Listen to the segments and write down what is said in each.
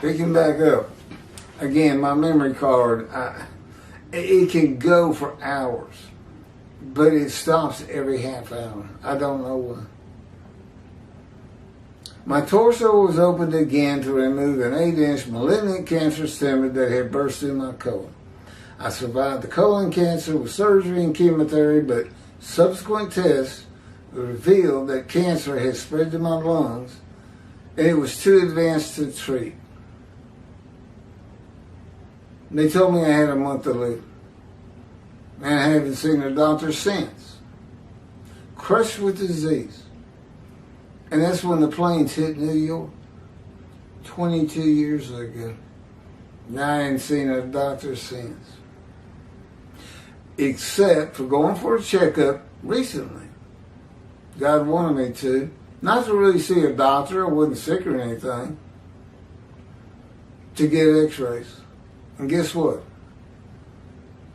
Picking back up. Again, my memory card, it can go for hours, but it stops every half hour. I don't know why. My torso was opened again to remove an 8-inch malignant cancerous tumor that had burst in my colon. I survived the colon cancer with surgery and chemotherapy, but subsequent tests revealed that cancer had spread to my lungs and it was too advanced to treat. They told me I had a month to live, and I haven't seen a doctor since. Crushed with disease. And that's when the planes hit New York 22 years ago. Now I ain't seen a doctor since. Except for going for a checkup recently. God wanted me to. Not to really see a doctor, I wasn't sick or anything. To get x-rays. And guess what?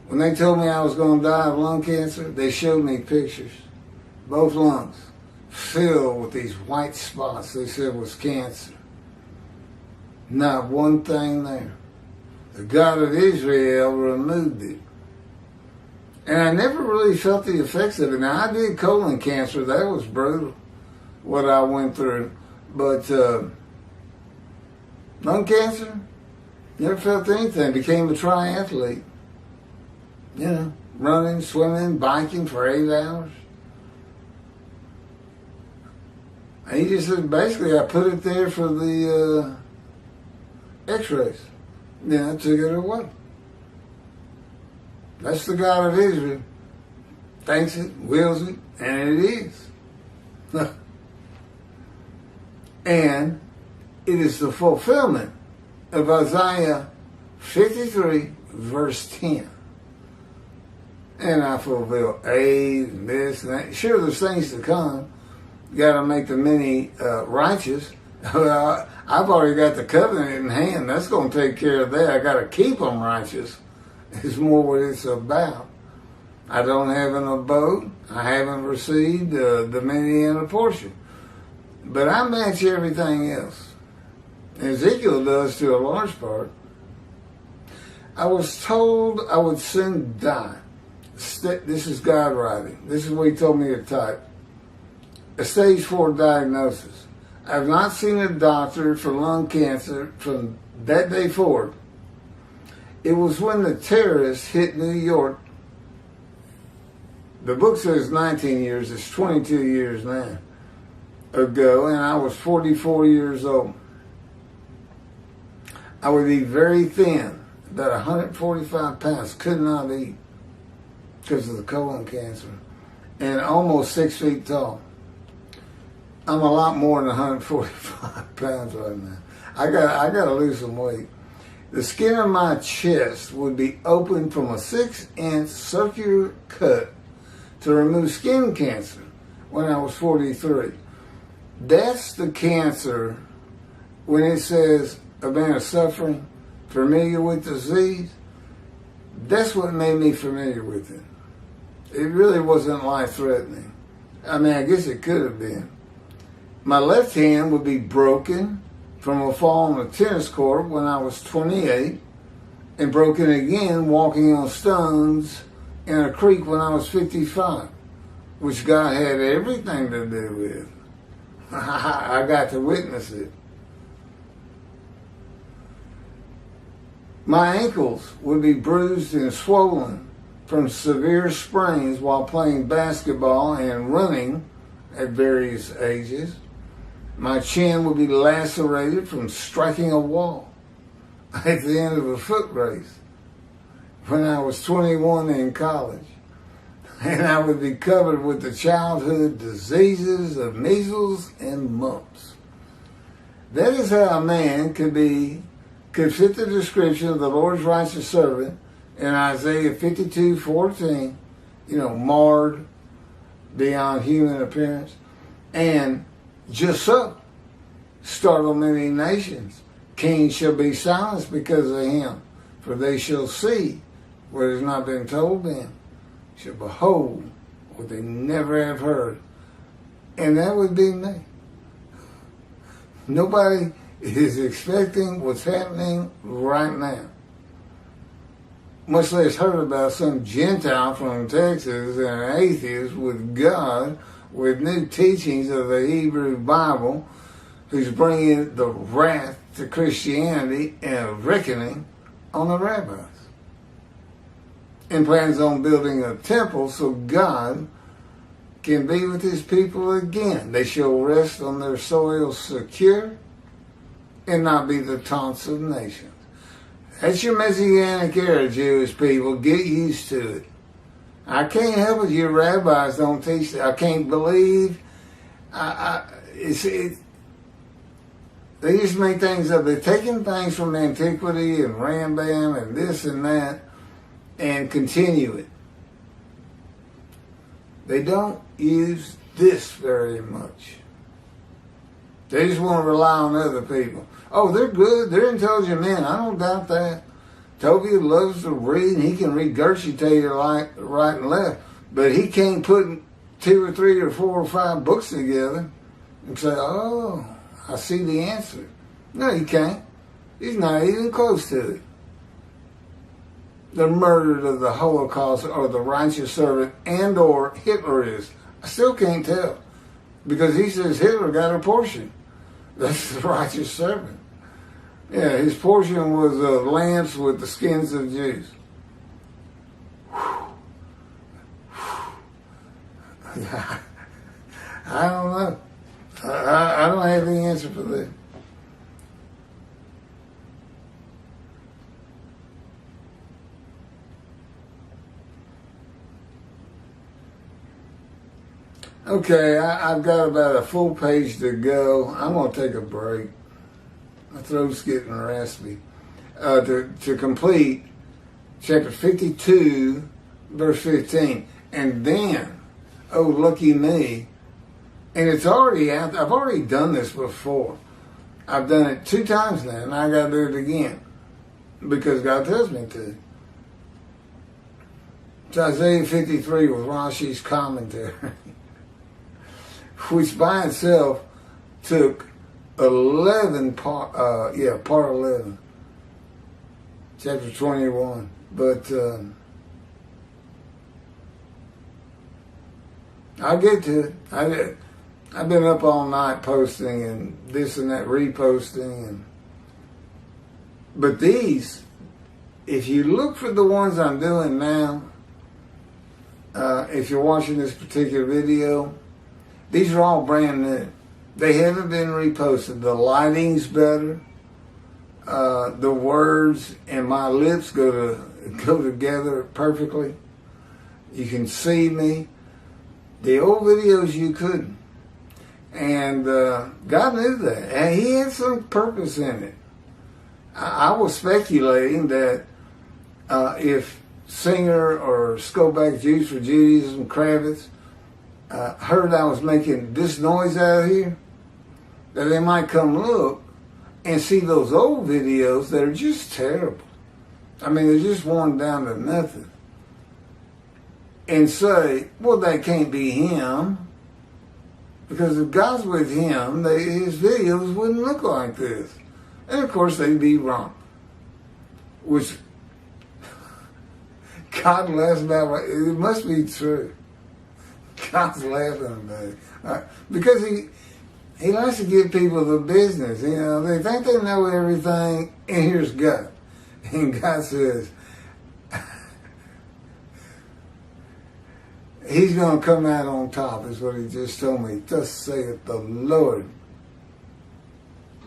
When they told me I was going to die of lung cancer, they showed me pictures. Both lungs filled with these white spots they said was cancer. Not one thing there. The God of Israel removed it. And I never really felt the effects of it. Now, I did colon cancer. That was brutal, what I went through. But lung cancer, never felt anything. Became a triathlete. You know, running, swimming, biking for 8 hours. And he just said, basically, I put it there for the x-rays. Then I took it away. That's the God of Israel. Thinks it, wills it, and it is. And it is the fulfillment of Isaiah 53, verse 10. And I fulfill aid and this and that. Sure, there's things to come. You got to make the many righteous. Well, I've already got the covenant in hand. That's going to take care of that. I got to keep them righteous. It's more what it's about. I don't have an abode. I haven't received the many and a portion. But I match everything else. Ezekiel does to a large part. I was told I would soon die. This is God writing. This is what he told me to type. A stage 4 diagnosis. I have not seen a doctor for lung cancer from that day forward. It was when the terrorists hit New York. The book says 19 years. It's 22 years now ago, and I was 44 years old. I would be very thin, about 145 pounds, could not eat because of the colon cancer, and almost 6 feet tall. I'm a lot more than 145 pounds right now. I got to lose some weight. The skin of my chest would be open from a 6-inch circular cut to remove skin cancer when I was 43. That's the cancer when it says a man of suffering, familiar with disease. That's what made me familiar with it. It really wasn't life-threatening. I mean, I guess it could have been. My left hand would be broken from a fall on a tennis court when I was 28, and broken again walking on stones in a creek when I was 55, which God had everything to do with. I got to witness it. My ankles would be bruised and swollen from severe sprains while playing basketball and running at various ages. My chin would be lacerated from striking a wall at the end of a foot race when I was 21 in college. And I would be covered with the childhood diseases of measles and mumps. That is how a man could fit the description of the Lord's righteous servant in Isaiah 52:14, marred beyond human appearance. And just so, startle many nations. Kings shall be silenced because of him, for they shall see what has not been told them, shall behold what they never have heard. And that would be me. Nobody is expecting what's happening right now. Much less heard about some Gentile from Texas and an atheist with God, with new teachings of the Hebrew Bible, who's bringing the wrath to Christianity and a reckoning on the rabbis. And plans on building a temple so God can be with his people again. They shall rest on their soil secure and not be the taunts of nations. That's your Messianic era, Jewish people. Get used to it. I can't help it. Your rabbis don't teach that. I can't believe. They just make things up. They're taking things from antiquity and Rambam and this and that and continue it. They don't use this very much. They just want to rely on other people. Oh, they're good. They're intelligent men. I don't doubt that. Toby loves to read, and he can regurgitate it like right and left. But he can't put 2 or 3 or 4 or 5 books together and say, oh, I see the answer. No, he can't. He's not even close to it. The murder of the Holocaust or the righteous servant and or Hitler is. I still can't tell. Because he says Hitler got a portion. That's the righteous servant. Yeah, his portion was lamps with the skins of Jews. I don't know. I don't have the answer for that. Okay, I've got about a full page to go. I'm going to take a break. My throat's getting raspy. To complete chapter 52, verse 15. And then, oh, lucky me. And it's already out. I've already done this before. I've done it 2 times now, and I got to do it again. Because God tells me to. It's Isaiah 53 with Rashi's commentary. Which by itself took 11 part 11, chapter 21. But I'll get to it. I've been up all night posting and this and that, reposting. But these, if you look for the ones I'm doing now, if you're watching this particular video, these are all brand new. They haven't been reposted. The lighting's better. The words and my lips go together perfectly. You can see me. The old videos you couldn't. And God knew that. And he had some purpose in it. I was speculating that if Singer or Skoback Jews for Judaism, Kravitz, heard I was making this noise out here, that they might come look and see those old videos that are just terrible. I mean, they're just worn down to nothing. And say, well, that can't be him. Because if God's with him, his videos wouldn't look like this. And of course, they'd be wrong. Which God laughs about. It must be true. God's laughing about it. Because he likes to give people the business. You know, they think they know everything, and here's God. And God says, he's going to come out on top, is what he just told me. Thus saith the Lord.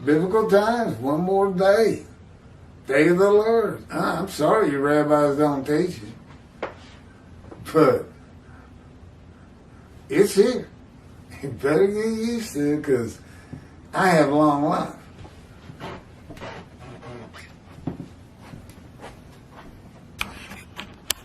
Biblical times, one more day. Day of the Lord. I'm sorry your rabbis don't teach it. But it's here. You better get used to it because I have long life.